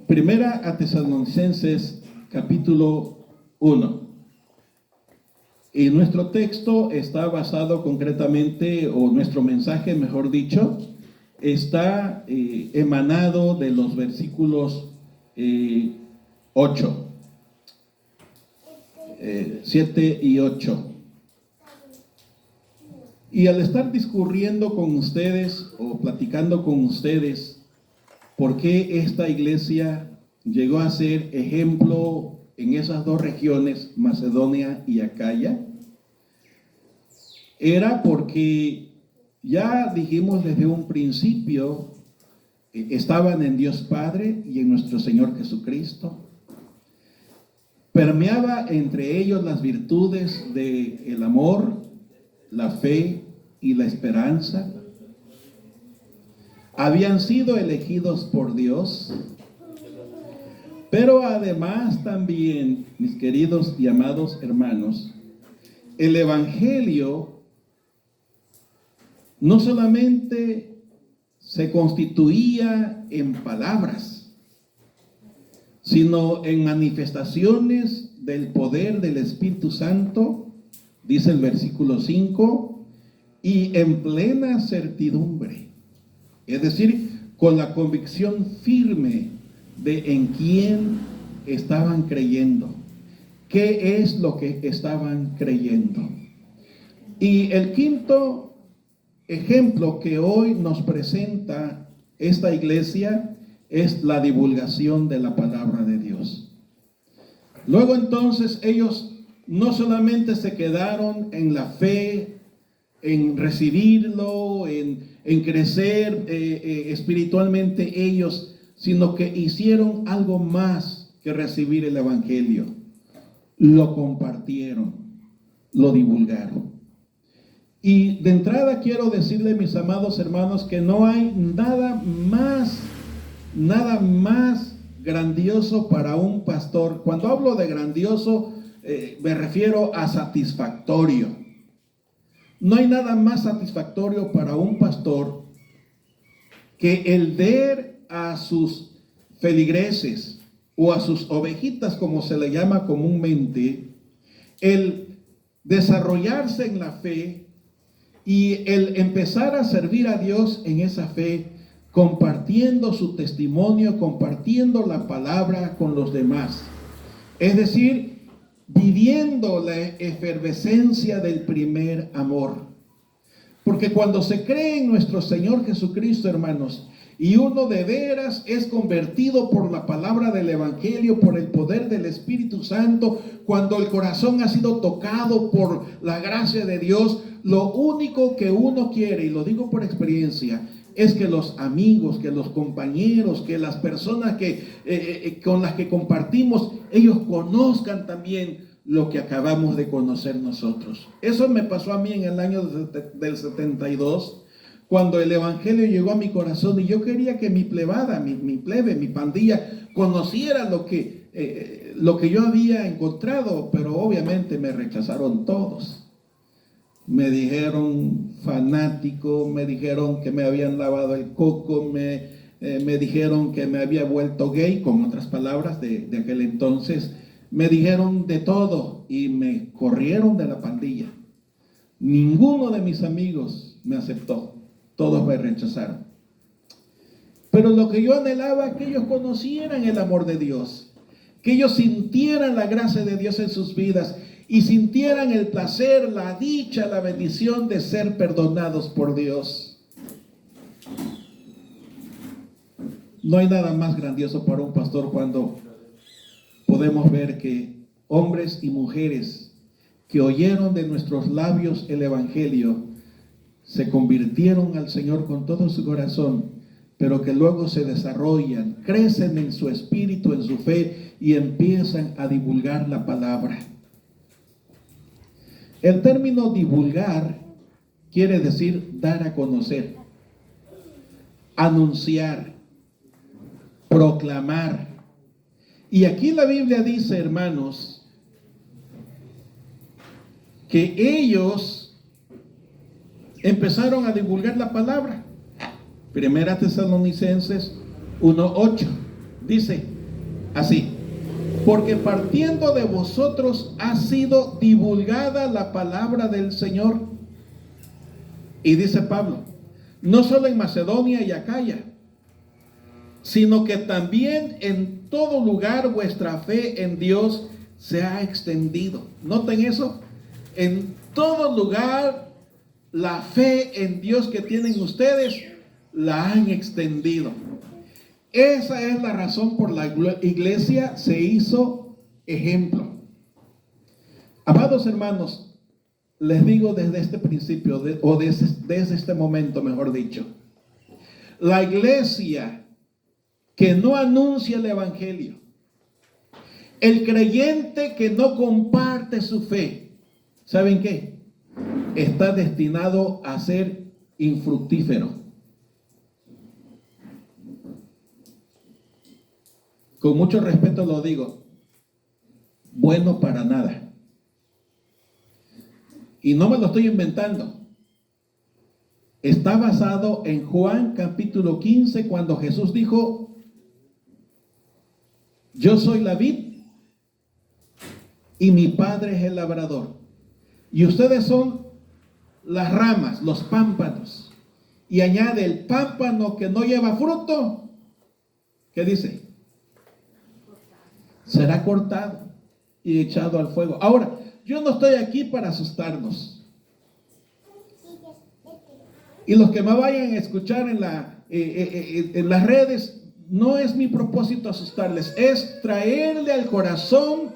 Primera a Tesalonicenses, capítulo 1. Y nuestro texto está basado concretamente, o nuestro mensaje, mejor dicho, está emanado de los versículos 7 y 8. Y al estar discurriendo con ustedes o platicando con ustedes, ¿por qué esta iglesia llegó a ser ejemplo en esas dos regiones, Macedonia y Acaya? Era porque ya dijimos desde un principio, estaban en Dios Padre y en nuestro Señor Jesucristo. Permeaba entre ellos las virtudes del amor, la fe y la esperanza. Habían sido elegidos por Dios, pero además también, mis queridos y amados hermanos, el Evangelio no solamente se constituía en palabras, sino en manifestaciones del poder del Espíritu Santo, dice el versículo 5, y en plena certidumbre. Es decir, con la convicción firme de en quién estaban creyendo, qué es lo que estaban creyendo. Y el quinto ejemplo que hoy nos presenta esta iglesia es la divulgación de la palabra de Dios. Luego entonces ellos no solamente se quedaron en la fe, en recibirlo, en crecer espiritualmente ellos, sino que hicieron algo más que recibir el Evangelio. Lo compartieron, lo divulgaron. Y de entrada quiero decirle, mis amados hermanos, que no hay nada más grandioso para un pastor. Cuando hablo de grandioso, me refiero a satisfactorio. No hay nada más satisfactorio para un pastor que el ver a sus feligreses o a sus ovejitas, como se le llama comúnmente, el desarrollarse en la fe y el empezar a servir a Dios en esa fe, compartiendo su testimonio, compartiendo la palabra con los demás. Es decir, viviendo la efervescencia del primer amor. Porque cuando se cree en nuestro Señor Jesucristo, hermanos, y uno de veras es convertido por la palabra del Evangelio, por el poder del Espíritu Santo, cuando el corazón ha sido tocado por la gracia de Dios, lo único que uno quiere, y lo digo por experiencia, es que los amigos, que los compañeros, que las personas con las que compartimos, ellos conozcan también lo que acabamos de conocer nosotros. Eso me pasó a mí en el año del 72, cuando el Evangelio llegó a mi corazón y yo quería que mi plebada, mi plebe, mi pandilla, conociera lo que yo había encontrado, pero obviamente me rechazaron todos. Me dijeron fanático, me dijeron que me habían lavado el coco, me dijeron que me había vuelto gay, con otras palabras de aquel entonces. Me dijeron de todo y me corrieron de la pandilla. Ninguno de mis amigos me aceptó, todos me rechazaron. Pero lo que yo anhelaba, que ellos conocieran el amor de Dios, que ellos sintieran la gracia de Dios en sus vidas y sintieran el placer, la dicha, la bendición de ser perdonados por Dios. No hay nada más grandioso para un pastor cuando podemos ver que hombres y mujeres que oyeron de nuestros labios el Evangelio se convirtieron al Señor con todo su corazón, pero que luego se desarrollan, crecen en su espíritu, en su fe y empiezan a divulgar la palabra. El término divulgar quiere decir dar a conocer, anunciar, proclamar. Y aquí la Biblia dice, hermanos, que ellos empezaron a divulgar la palabra. Primera Tesalonicenses 1:8 dice: Así. Porque partiendo de vosotros ha sido divulgada la palabra del Señor. Y dice Pablo, no solo en Macedonia y Acaya, sino que también en todo lugar vuestra fe en Dios se ha extendido. ¿Noten eso? En todo lugar la fe en Dios que tienen ustedes la han extendido. Esa es la razón por la iglesia se hizo ejemplo. Amados hermanos, les digo desde este principio, desde este momento, mejor dicho, la iglesia que no anuncia el evangelio, el creyente que no comparte su fe, ¿saben qué? Está destinado a ser infructífero. Con mucho respeto lo digo, bueno para nada. Y no me lo estoy inventando. Está basado en Juan capítulo 15, cuando Jesús dijo, yo soy la vid y mi padre es el labrador. Y ustedes son las ramas, los pámpanos. Y añade, el pámpano que no lleva fruto, ¿qué dice? Será cortado y echado al fuego. Ahora, yo no estoy aquí para asustarnos. Y los que me vayan a escuchar en las redes, no es mi propósito asustarles, es traerle al corazón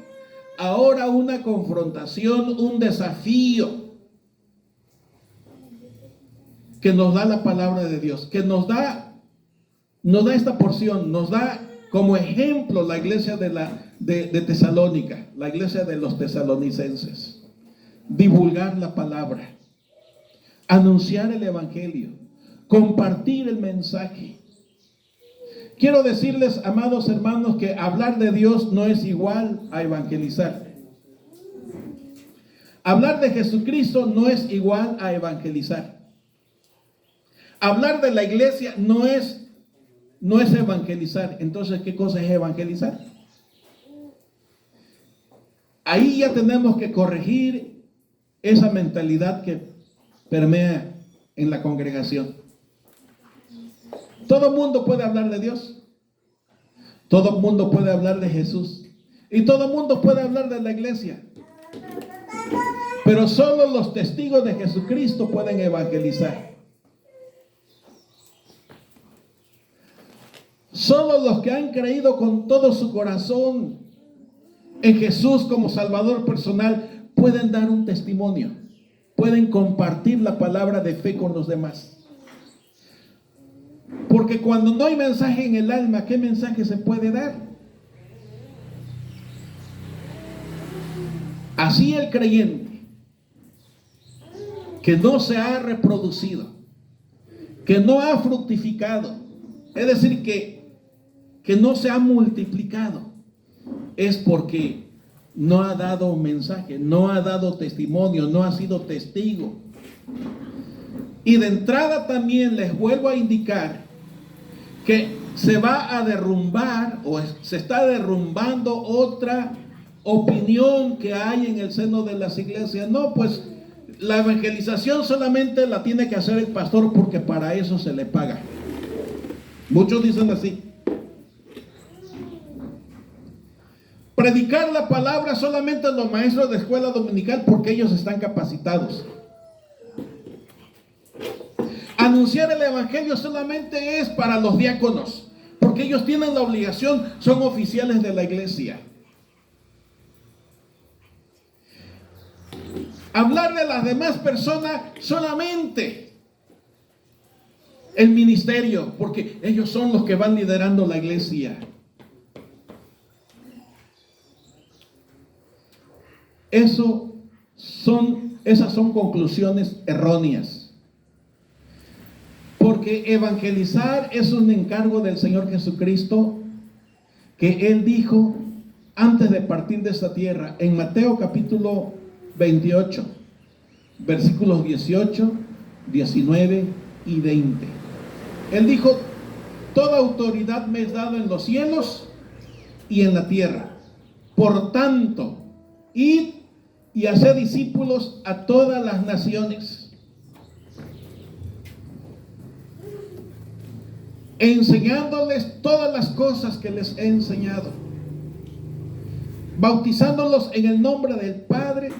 ahora una confrontación, un desafío que nos da la palabra de Dios, que nos da esta porción, nos da como ejemplo la iglesia de Tesalónica, la iglesia de los tesalonicenses. Divulgar la palabra, anunciar el evangelio, compartir el mensaje. Quiero decirles, amados hermanos, que hablar de Dios no es igual a evangelizar. Hablar de Jesucristo no es igual a evangelizar. Hablar de la iglesia no es evangelizar. Entonces, ¿qué cosa es evangelizar? Ahí ya tenemos que corregir esa mentalidad que permea en la congregación. Todo mundo puede hablar de Dios. Todo mundo puede hablar de Jesús. Y todo mundo puede hablar de la iglesia. Pero solo los testigos de Jesucristo pueden evangelizar. Solo los que han creído con todo su corazón en Jesús como Salvador personal pueden dar un testimonio, pueden compartir la palabra de fe con los demás. Porque cuando no hay mensaje en el alma, ¿qué mensaje se puede dar? Así el creyente que no se ha reproducido, que no ha fructificado, es decir, que no se ha multiplicado, es porque no ha dado mensaje, no ha dado testimonio, no ha sido testigo. Y de entrada también les vuelvo a indicar que se va a derrumbar o se está derrumbando otra opinión que hay en el seno de las iglesias. No, pues la evangelización solamente la tiene que hacer el pastor porque para eso se le paga. Muchos dicen así. Predicar la palabra solamente los maestros de escuela dominical porque ellos están capacitados. Anunciar el evangelio solamente es para los diáconos porque ellos tienen la obligación, son oficiales de la iglesia. Hablar de las demás personas solamente el ministerio, porque ellos son los que van liderando la iglesia. Esas son conclusiones erróneas. Porque evangelizar es un encargo del Señor Jesucristo que Él dijo antes de partir de esta tierra en Mateo capítulo 28, versículos 18, 19 y 20. Él dijo: toda autoridad me es dada en los cielos y en la tierra. Por tanto, id y haced discípulos a todas las naciones, enseñándoles todas las cosas que les he enseñado, bautizándolos en el nombre del Padre,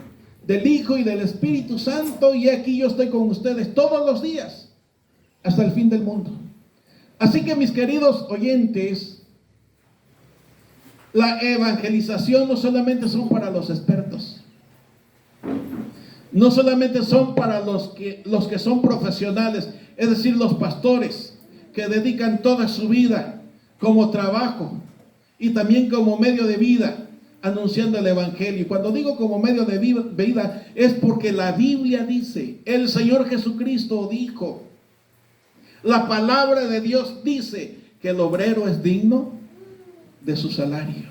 del Hijo y del Espíritu Santo, y aquí yo estoy con ustedes todos los días, hasta el fin del mundo. Así que, mis queridos oyentes, la evangelización no solamente son para los expertos, no solamente son para los que son profesionales, es decir, los pastores que dedican toda su vida como trabajo y también como medio de vida anunciando el evangelio. Y cuando digo como medio de vida es porque la Biblia dice, el Señor Jesucristo dijo, la palabra de Dios dice que el obrero es digno de su salario.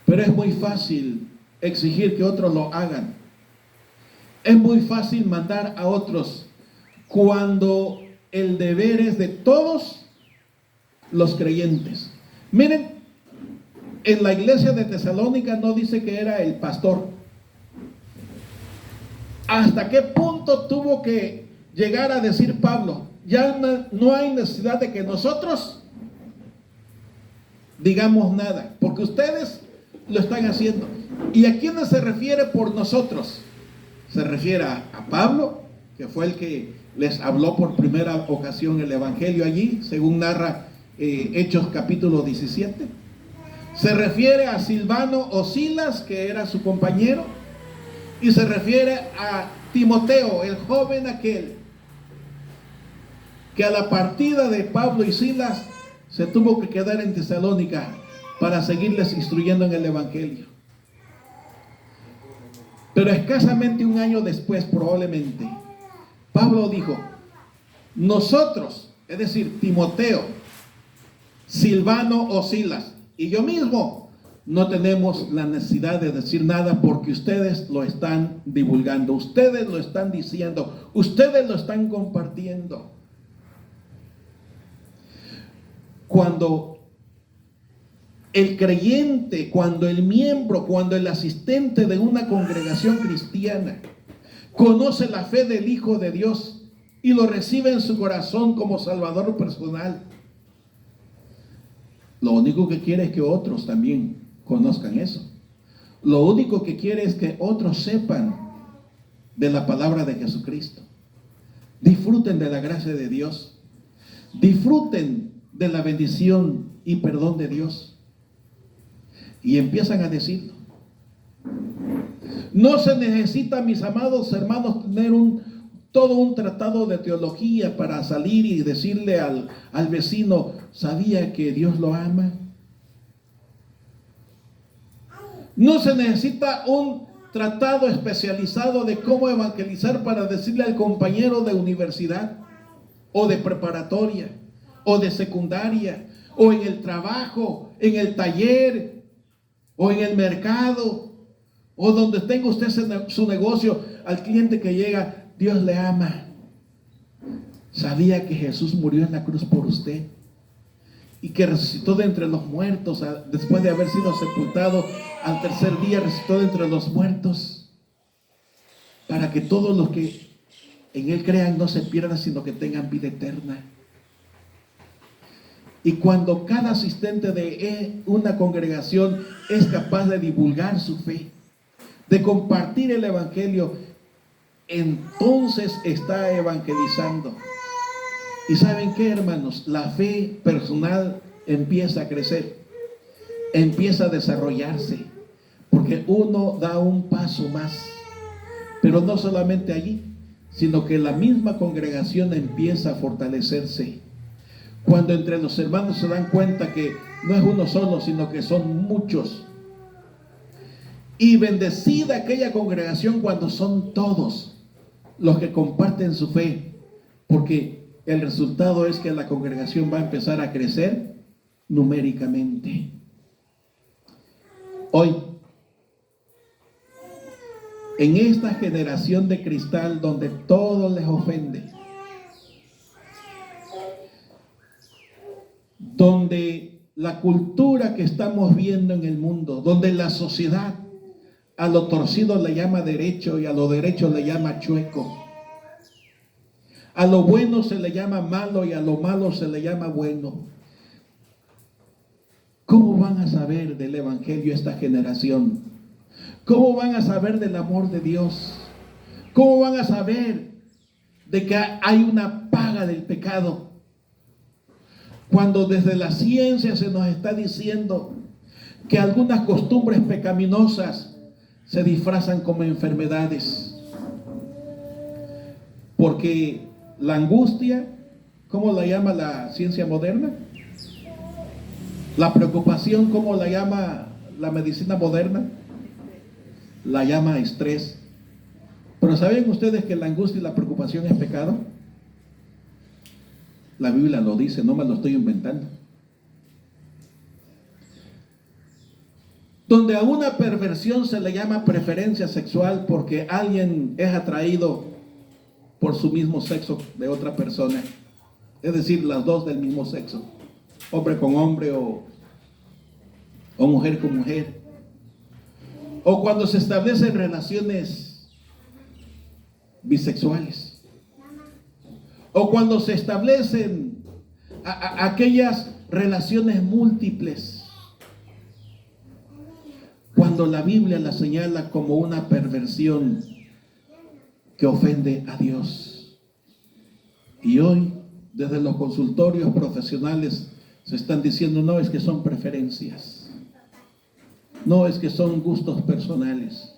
Pero es muy fácil exigir que otros lo hagan. Es muy fácil mandar a otros cuando el deber es de todos los creyentes. Miren, en la iglesia de Tesalónica no dice que era el pastor. ¿Hasta qué punto tuvo que llegar a decir Pablo? Ya no hay necesidad de que nosotros digamos nada, porque ustedes lo están haciendo. ¿Y a quiénes se refiere por nosotros? Se refiere a Pablo, que fue el que les habló por primera ocasión el evangelio allí, según narra Hechos capítulo 17. Se refiere a Silvano o Silas, que era su compañero, y se refiere a Timoteo, el joven aquel, que a la partida de Pablo y Silas se tuvo que quedar en Tesalónica para seguirles instruyendo en el evangelio. Pero escasamente un año después, probablemente, Pablo dijo, nosotros, es decir, Timoteo, Silvano o Silas y yo mismo, no tenemos la necesidad de decir nada porque ustedes lo están divulgando, ustedes lo están diciendo, ustedes lo están compartiendo. Cuando el creyente, cuando el miembro, cuando el asistente de una congregación cristiana conoce la fe del Hijo de Dios y lo recibe en su corazón como Salvador personal, lo único que quiere es que otros también conozcan eso. Lo único que quiere es que otros sepan de la palabra de Jesucristo. Disfruten de la gracia de Dios. Disfruten de la bendición y perdón de Dios. Y empiezan a decirlo. No se necesita, mis amados hermanos, tener todo un tratado de teología para salir y decirle al vecino, ¿sabía que Dios lo ama? No se necesita un tratado especializado de cómo evangelizar para decirle al compañero de universidad o de preparatoria o de secundaria o en el trabajo, en el taller o en el mercado o donde tenga usted su negocio, al cliente que llega, Dios le ama. ¿Sabía que Jesús murió en la cruz por usted? Y que resucitó de entre los muertos, después de haber sido sepultado, al tercer día resucitó de entre los muertos, para que todos los que en Él crean no se pierdan, sino que tengan vida eterna. Y cuando cada asistente de una congregación es capaz de divulgar su fe, de compartir el evangelio, entonces está evangelizando. ¿Y saben qué, hermanos? La fe personal empieza a crecer, empieza a desarrollarse, porque uno da un paso más. Pero no solamente allí, sino que la misma congregación empieza a fortalecerse. Cuando entre los hermanos se dan cuenta que no es uno solo, sino que son muchos. Y bendecida aquella congregación cuando son todos los que comparten su fe, porque el resultado es que la congregación va a empezar a crecer numéricamente. Hoy, en esta generación de cristal donde todo les ofende, donde la cultura que estamos viendo en el mundo, donde la sociedad a lo torcido le llama derecho y a lo derecho le llama chueco. A lo bueno se le llama malo y a lo malo se le llama bueno. ¿Cómo van a saber del Evangelio esta generación? ¿Cómo van a saber del amor de Dios? ¿Cómo van a saber de que hay una paga del pecado? Cuando desde la ciencia se nos está diciendo que algunas costumbres pecaminosas se disfrazan como enfermedades. Porque la angustia, ¿cómo la llama la ciencia moderna? La preocupación, ¿cómo la llama la medicina moderna? La llama estrés. Pero ¿saben ustedes que la angustia y la preocupación es pecado? La Biblia lo dice, no me lo estoy inventando. Donde a una perversión se le llama preferencia sexual porque alguien es atraído por su mismo sexo de otra persona. Es decir, las dos del mismo sexo. Hombre con hombre o mujer con mujer. O cuando se establecen relaciones bisexuales. O cuando se establecen aquellas relaciones múltiples. Cuando la Biblia la señala como una perversión que ofende a Dios. Y hoy, desde los consultorios profesionales, se están diciendo, no, es que son preferencias. No, es que son gustos personales.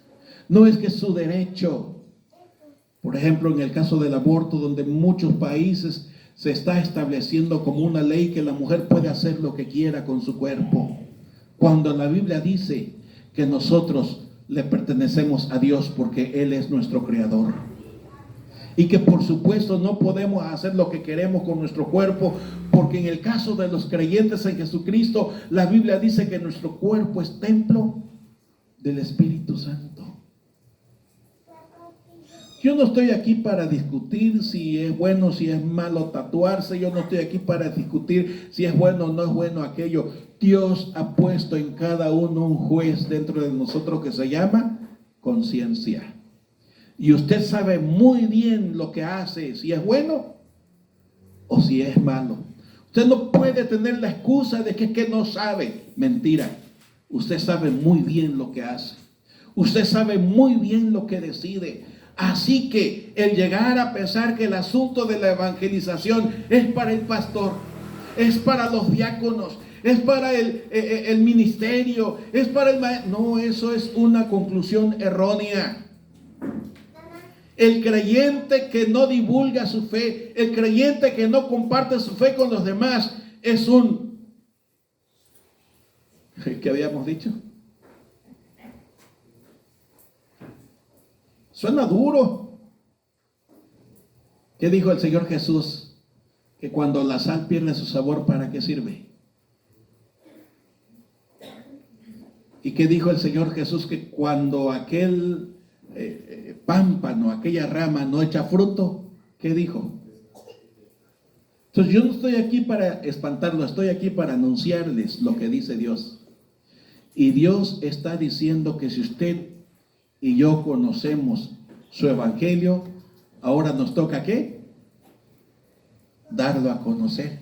No, es que es su derecho. Por ejemplo, en el caso del aborto, donde en muchos países se está estableciendo como una ley que la mujer puede hacer lo que quiera con su cuerpo. Cuando la Biblia dice que nosotros le pertenecemos a Dios porque Él es nuestro creador. Y que por supuesto no podemos hacer lo que queremos con nuestro cuerpo, porque en el caso de los creyentes en Jesucristo, la Biblia dice que nuestro cuerpo es templo del Espíritu Santo. Yo no estoy aquí para discutir si es bueno, si es malo tatuarse. Yo no estoy aquí para discutir si es bueno o no es bueno aquello. Dios ha puesto en cada uno un juez dentro de nosotros que se llama conciencia. Y usted sabe muy bien lo que hace, si es bueno o si es malo. Usted no puede tener la excusa de que es que no sabe. Mentira. Usted sabe muy bien lo que hace. Usted sabe muy bien lo que decide. Así que el llegar a pensar que el asunto de la evangelización es para el pastor, es para los diáconos, es para el ministerio, es para el maestro. No, eso es una conclusión errónea. El creyente que no divulga su fe, el creyente que no comparte su fe con los demás, es ¿qué habíamos dicho? Suena duro. ¿Qué dijo el Señor Jesús? Que cuando la sal pierde su sabor, ¿para qué sirve? ¿Y qué dijo el Señor Jesús? Que cuando aquel pámpano, aquella rama no echa fruto, ¿qué dijo? Entonces yo no estoy aquí para espantarlo, estoy aquí para anunciarles lo que dice Dios. Y Dios está diciendo que si usted y yo conocemos su evangelio, ahora nos toca ¿qué? Darlo a conocer.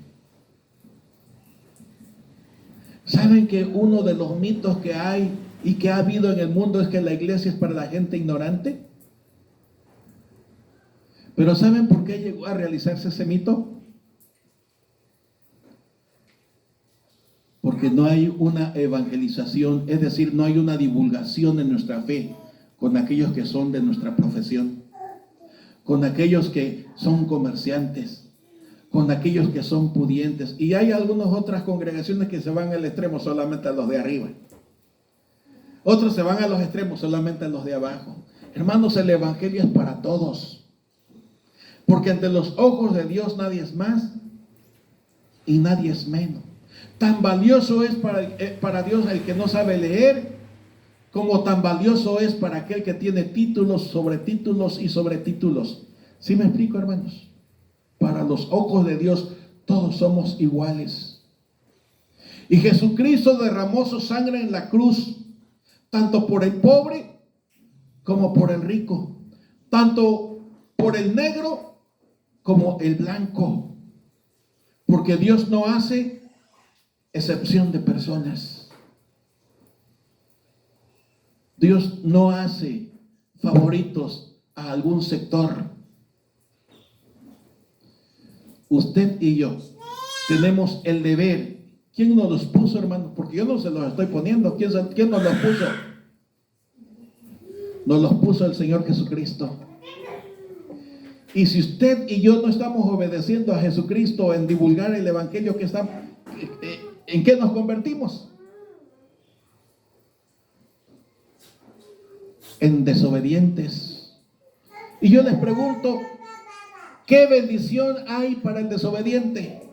¿Saben que uno de los mitos que hay y que ha habido en el mundo es que la iglesia es para la gente ignorante? Pero ¿saben por qué llegó a realizarse ese mito? Porque no hay una evangelización, es decir, no hay una divulgación de nuestra fe con aquellos que son de nuestra profesión, con aquellos que son comerciantes, con aquellos que son pudientes. Y hay algunas otras congregaciones que se van al extremo, solamente a los de arriba. Otros se van a los extremos, solamente a los de abajo. Hermanos, el evangelio es para todos. Porque ante los ojos de Dios nadie es más y nadie es menos. Tan valioso es para Dios el que no sabe leer, como tan valioso es para aquel que tiene títulos sobre títulos y sobre títulos. ¿Sí me explico, hermanos? Para los ojos de Dios todos somos iguales. Y Jesucristo derramó su sangre en la cruz, tanto por el pobre como por el rico, tanto por el negro como el blanco, porque Dios no hace excepción de personas. Dios no hace favoritos a algún sector. Usted y yo tenemos el deber. ¿Quién nos los puso, hermano? Porque yo no se los estoy poniendo. ¿Quién nos los puso? Nos los puso el Señor Jesucristo. Y si usted y yo no estamos obedeciendo a Jesucristo en divulgar el evangelio, ¿en qué nos convertimos? En desobedientes. Y yo les pregunto, ¿qué bendición hay para el desobediente?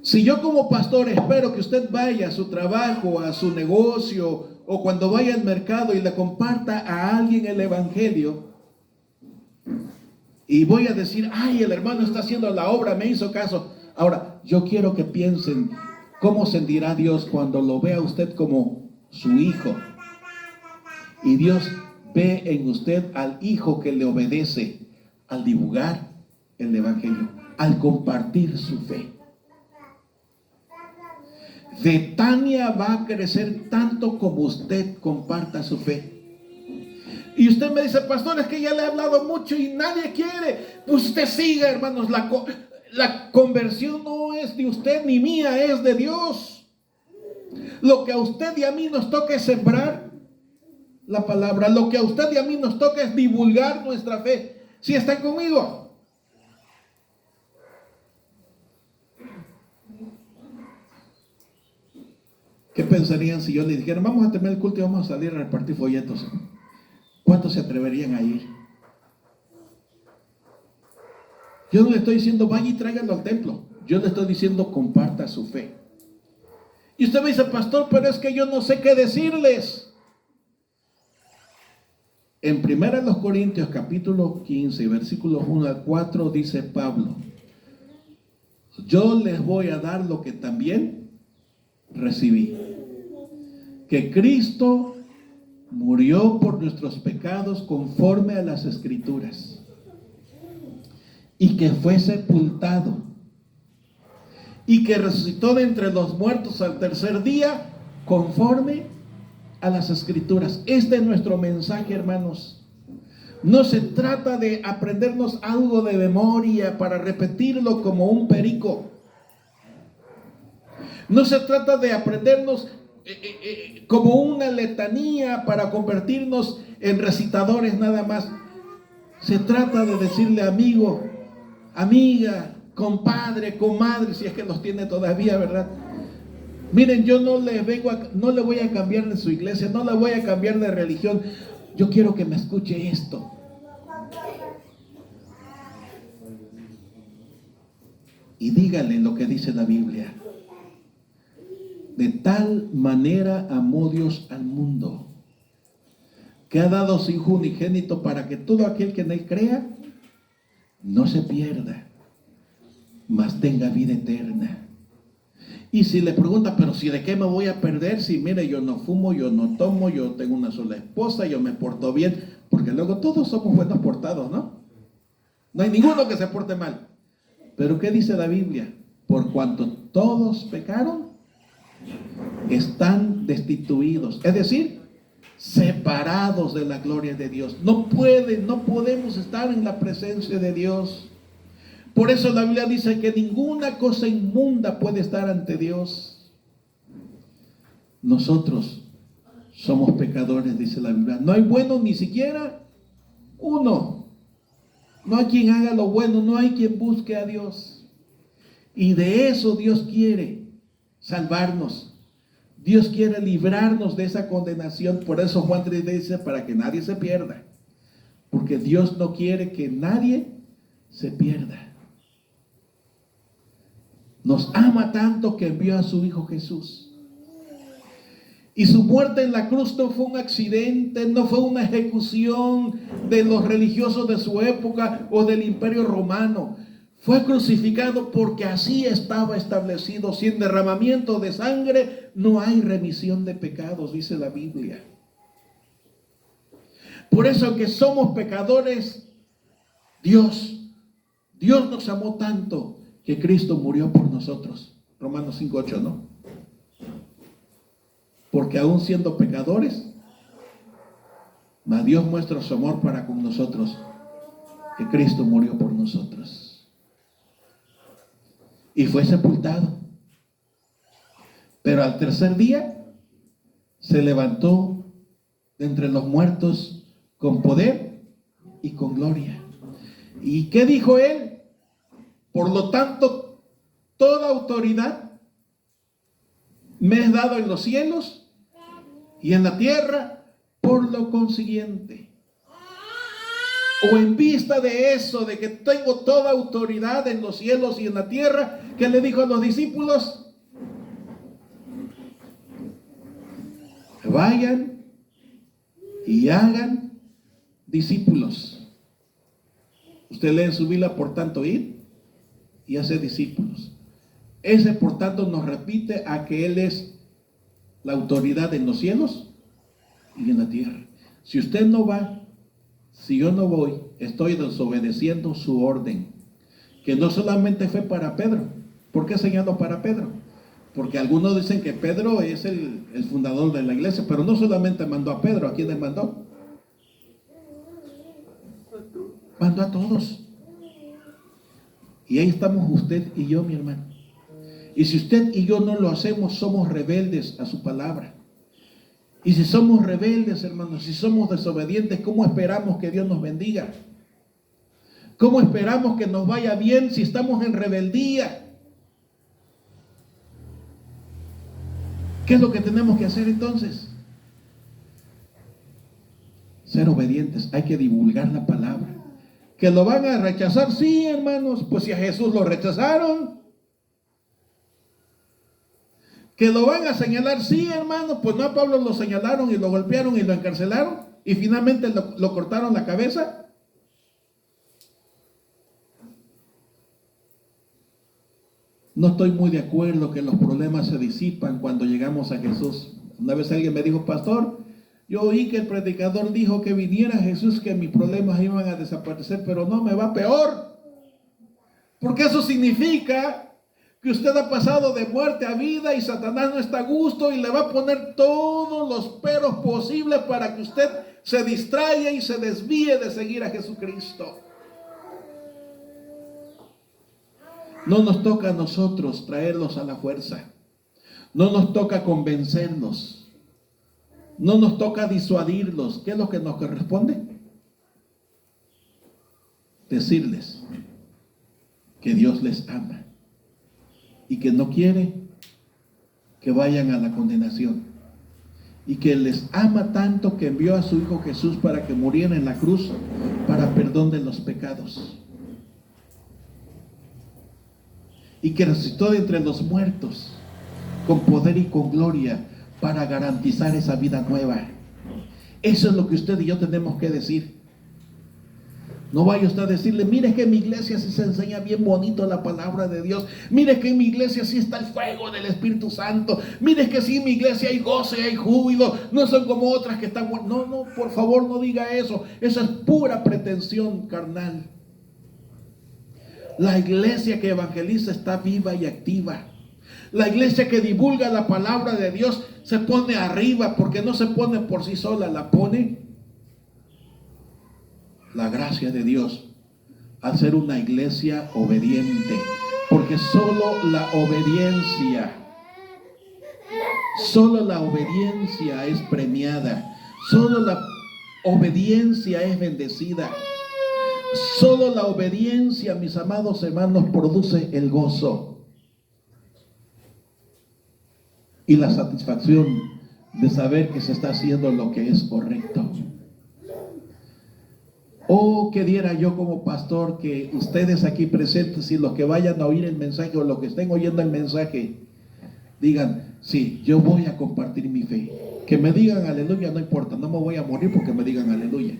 Si yo como pastor espero que usted vaya a su trabajo, a su negocio, o cuando vaya al mercado y le comparta a alguien el evangelio, y voy a decir, ay, el hermano está haciendo la obra, me hizo caso. Ahora, yo quiero que piensen cómo sentirá Dios cuando lo vea usted como su hijo. Y Dios ve en usted al hijo que le obedece al divulgar el evangelio, al compartir su fe. Betania va a crecer tanto como usted comparta su fe. Y usted me dice, pastor, es que ya le he hablado mucho y nadie quiere. Pues usted siga, hermanos, la conversión no es de usted ni mía, es de Dios. Lo que a usted y a mí nos toca es sembrar la palabra. Lo que a usted y a mí nos toca es divulgar nuestra fe. ¿Sí están conmigo? ¿Qué pensarían si yo les dijera, vamos a terminar el culto y vamos a salir a repartir folletos? ¿Cuántos se atreverían a ir? Yo no le estoy diciendo, vaya y tráiganlo al templo. Yo le estoy diciendo, comparta su fe. Y usted me dice, pastor, pero es que yo no sé qué decirles. En 1 Corintios capítulo 15, versículos 1 al 4, dice Pablo, yo les voy a dar lo que también recibí, que Cristo murió por nuestros pecados conforme a las Escrituras, y que fue sepultado, y que resucitó de entre los muertos al tercer día conforme a las Escrituras. Este es nuestro mensaje, hermanos. No se trata de aprendernos algo de memoria para repetirlo como un perico. No se trata de aprendernos como una letanía para convertirnos en recitadores nada más. Se trata de decirle amigo, amiga, compadre, comadre, si es que los tiene todavía, ¿verdad? Miren, yo no le voy a cambiar de su iglesia, no le voy a cambiar de religión. Yo quiero que me escuche esto. Y dígale lo que dice la Biblia. De tal manera amó Dios al mundo, que ha dado su Hijo unigénito para que todo aquel que en él crea no se pierda, mas tenga vida eterna. Y si le pregunta, pero si de qué me voy a perder, si mire, yo no fumo, yo no tomo, yo tengo una sola esposa, yo me porto bien, porque luego todos somos buenos portados, ¿no? No hay ninguno que se porte mal. Pero ¿qué dice la Biblia? Por cuanto todos pecaron, están destituidos, es decir, separados de la gloria de Dios. No podemos estar en la presencia de Dios. Por eso la Biblia dice que ninguna cosa inmunda puede estar ante Dios. Nosotros somos pecadores, dice la Biblia. No hay bueno ni siquiera uno. No hay quien haga lo bueno, no hay quien busque a Dios. Y de eso Dios quiere salvarnos. Dios quiere librarnos de esa condenación. Por eso Juan 3 dice, para que nadie se pierda. Porque Dios no quiere que nadie se pierda. Nos ama tanto que envió a su Hijo Jesús. Y su muerte en la cruz no fue un accidente, no fue una ejecución de los religiosos de su época o del Imperio Romano. Fue crucificado porque así estaba establecido. Sin derramamiento de sangre no hay remisión de pecados, dice la Biblia. Por eso que somos pecadores, Dios nos amó tanto que Cristo murió por nosotros. Romanos 5:8, ¿no? Porque aún siendo pecadores, mas Dios muestra su amor para con nosotros, que Cristo murió por nosotros. Y fue sepultado. Pero al tercer día se levantó de entre los muertos con poder y con gloria. ¿Y qué dijo él? Por lo tanto, toda autoridad me es dado en los cielos y en la tierra. Por lo consiguiente, o en vista de eso, de que tengo toda autoridad en los cielos y en la tierra, ¿qué le dijo a los discípulos? Vayan y hagan discípulos. Usted lee en su Biblia, por tanto, id y hacer discípulos. Ese por tanto nos repite a que Él es la autoridad en los cielos y en la tierra. Si usted no va, si yo no voy, estoy desobedeciendo su orden, que no solamente fue para Pedro. ¿Por qué señaló para Pedro? Porque algunos dicen que Pedro es el fundador de la iglesia, pero no solamente mandó a Pedro. ¿A quién le mandó? Mandó a todos. Y ahí estamos usted y yo, mi hermano. Y si usted y yo no lo hacemos, somos rebeldes a su palabra. Y si somos rebeldes, hermanos, si somos desobedientes, ¿cómo esperamos que Dios nos bendiga? ¿Cómo esperamos que nos vaya bien si estamos en rebeldía? ¿Qué es lo que tenemos que hacer entonces? Ser obedientes. Hay que divulgar la palabra. ¿Que lo van a rechazar? Sí, hermanos. Pues si a Jesús lo rechazaron. ¿Que lo van a señalar? Sí, hermanos. Pues no, a Pablo lo señalaron y lo golpearon y lo encarcelaron. Y finalmente lo cortaron la cabeza. No estoy muy de acuerdo que los problemas se disipan cuando llegamos a Jesús. Una vez alguien me dijo: pastor, yo oí que el predicador dijo que viniera Jesús, que mis problemas iban a desaparecer, pero no, me va peor. Porque eso significa que usted ha pasado de muerte a vida y Satanás no está a gusto y le va a poner todos los peros posibles para que usted se distraiga y se desvíe de seguir a Jesucristo. No nos toca a nosotros traerlos a la fuerza. No nos toca convencerlos. No nos toca disuadirlos. ¿Qué es lo que nos corresponde? Decirles que Dios les ama y que no quiere que vayan a la condenación, y que les ama tanto que envió a su Hijo Jesús para que muriera en la cruz para perdón de los pecados, y que resucitó de entre los muertos con poder y con gloria para garantizar esa vida nueva. Eso es lo que usted y yo tenemos que decir. No vaya usted a decirle: mire que en mi iglesia sí se enseña bien bonito la palabra de Dios, mire que en mi iglesia sí está el fuego del Espíritu Santo, mire que sí en mi iglesia hay goce, hay júbilo, no son como otras que están... No, por favor, no diga eso. Eso es pura pretensión carnal. La iglesia que evangeliza está viva y activa. La iglesia que divulga la palabra de Dios se pone arriba, porque no se pone por sí sola, la pone la gracia de Dios al ser una iglesia obediente. Porque solo la obediencia es premiada. Solo la obediencia es bendecida. Solo la obediencia, mis amados hermanos, produce el gozo y la satisfacción de saber que se está haciendo lo que es correcto. Oh, que diera yo como pastor que ustedes aquí presentes y los que vayan a oír el mensaje o los que estén oyendo el mensaje digan: Sí, yo voy a compartir mi fe. Que me digan aleluya, no importa, no me voy a morir porque me digan aleluya.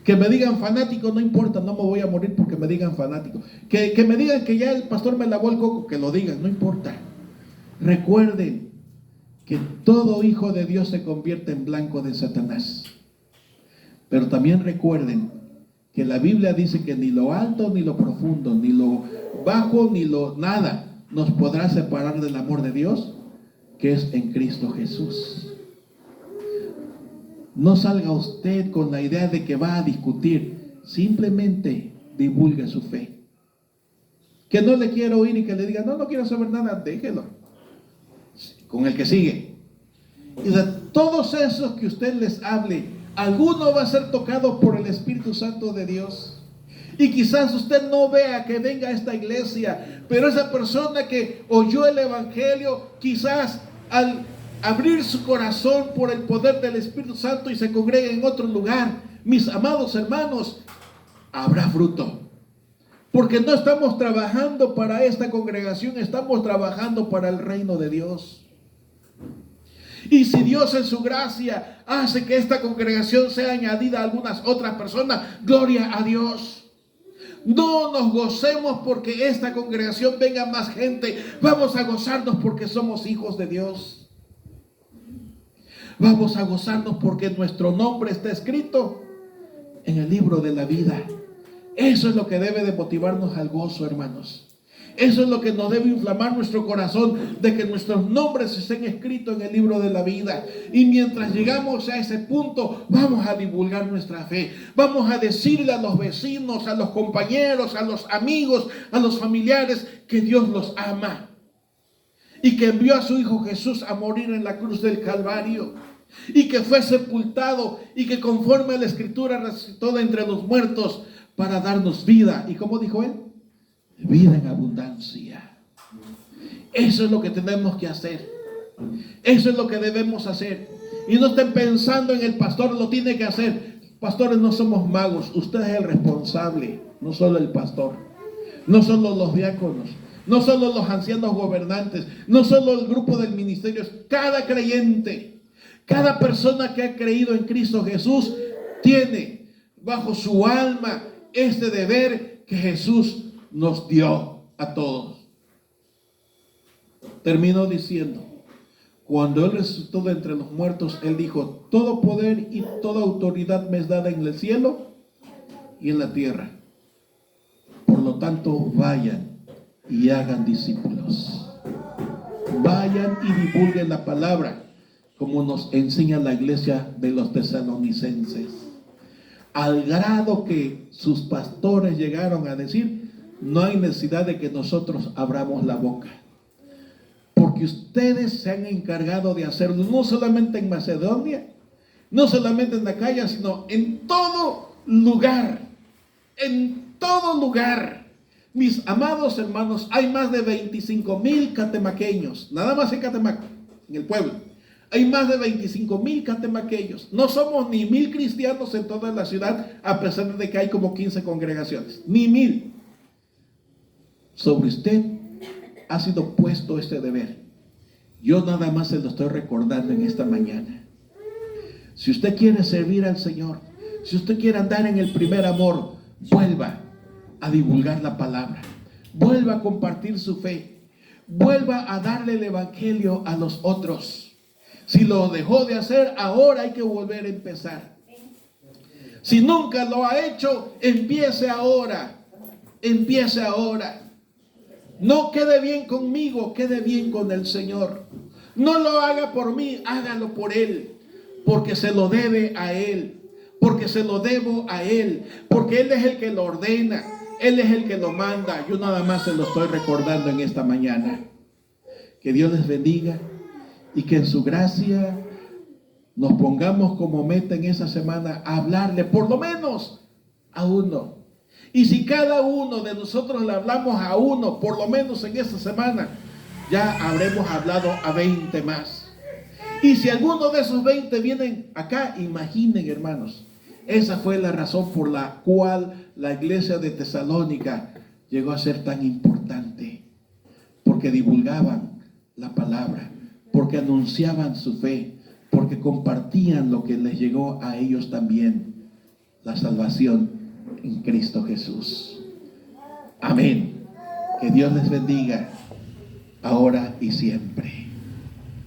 Que me digan fanático, no importa, no me voy a morir porque me digan fanático. Que me digan que ya el pastor me lavó el coco, que lo digan, no importa. Recuerden que todo hijo de Dios se convierte en blanco de Satanás. Pero también recuerden que la Biblia dice que ni lo alto, ni lo profundo, ni lo bajo, ni lo nada nos podrá separar del amor de Dios, que es en Cristo Jesús. No salga usted con la idea de que va a discutir, simplemente divulgue su fe. Que no le quiero oír y que le diga, no quiero saber nada, déjelo. Con el que sigue. Y de todos esos que usted les hable, alguno va a ser tocado por el Espíritu Santo de Dios. Y quizás usted no vea que venga a esta iglesia, pero esa persona que oyó el Evangelio, quizás al abrir su corazón por el poder del Espíritu Santo y se congrega en otro lugar, mis amados hermanos, habrá fruto. Porque no estamos trabajando para esta congregación, estamos trabajando para el reino de Dios. Y si Dios en su gracia hace que esta congregación sea añadida a algunas otras personas, gloria a Dios. No nos gocemos porque esta congregación venga más gente. Vamos a gozarnos porque somos hijos de Dios. Vamos a gozarnos porque nuestro nombre está escrito en el libro de la vida. Eso es lo que debe de motivarnos al gozo, hermanos. Eso es lo que nos debe inflamar nuestro corazón, de que nuestros nombres estén escritos en el libro de la vida. Y mientras llegamos a ese punto, vamos a divulgar nuestra fe. Vamos a decirle a los vecinos, a los compañeros, a los amigos, a los familiares, que Dios los ama. Y que envió a su Hijo Jesús a morir en la cruz del Calvario. Y que fue sepultado y que conforme a la Escritura resucitó de entre los muertos para darnos vida. ¿Y cómo dijo él? Vida en abundancia. Eso es lo que tenemos que hacer. Eso es lo que debemos hacer. Y no estén pensando en el pastor, lo tiene que hacer. Pastores no somos magos, usted es el responsable, no solo el pastor, no solo los diáconos, no solo los ancianos gobernantes, no solo el grupo del ministerio. Cada creyente, cada persona que ha creído en Cristo Jesús tiene bajo su alma este deber que Jesús nos dio a todos. Terminó diciendo, cuando Él resucitó de entre los muertos, Él dijo, todo poder y toda autoridad me es dada en el cielo y en la tierra. Por lo tanto, vayan y hagan discípulos. Vayan y divulguen la palabra, como nos enseña la iglesia de los tesalonicenses. Al grado que sus pastores llegaron a decir, no hay necesidad de que nosotros abramos la boca, porque ustedes se han encargado de hacerlo, no solamente en Macedonia, no solamente en Acaya, sino en todo lugar. En todo lugar. Mis amados hermanos, hay más de 25,000 catemaqueños, nada más en Catemaco, en el pueblo. Hay más de 25,000 catemaqueños. No somos ni 1,000 cristianos en toda la ciudad, a pesar de que hay como 15 congregaciones. Ni 1,000. Sobre usted ha sido puesto este deber. Yo nada más se lo estoy recordando en esta mañana. Si usted quiere servir al Señor, si usted quiere andar en el primer amor, vuelva a divulgar la palabra. Vuelva a compartir su fe. Vuelva a darle el evangelio a los otros. Si lo dejó de hacer, ahora hay que volver a empezar. Si nunca lo ha hecho, empiece ahora. Empiece ahora. No quede bien conmigo, quede bien con el Señor. No lo haga por mí, hágalo por Él. Porque se lo debe a Él. Porque se lo debo a Él. Porque Él es el que lo ordena. Él es el que lo manda. Yo nada más se lo estoy recordando en esta mañana. Que Dios les bendiga. Y que en su gracia nos pongamos como meta en esa semana a hablarle por lo menos a uno. Y si cada uno de nosotros le hablamos a uno, por lo menos en esta semana, ya habremos hablado a 20 más. Y si alguno de esos 20 vienen acá, imaginen, hermanos, esa fue la razón por la cual la iglesia de Tesalónica llegó a ser tan importante. Porque divulgaban la palabra, porque anunciaban su fe, porque compartían lo que les llegó a ellos también, la salvación en Cristo Jesús. Amén. Que Dios les bendiga, ahora y siempre.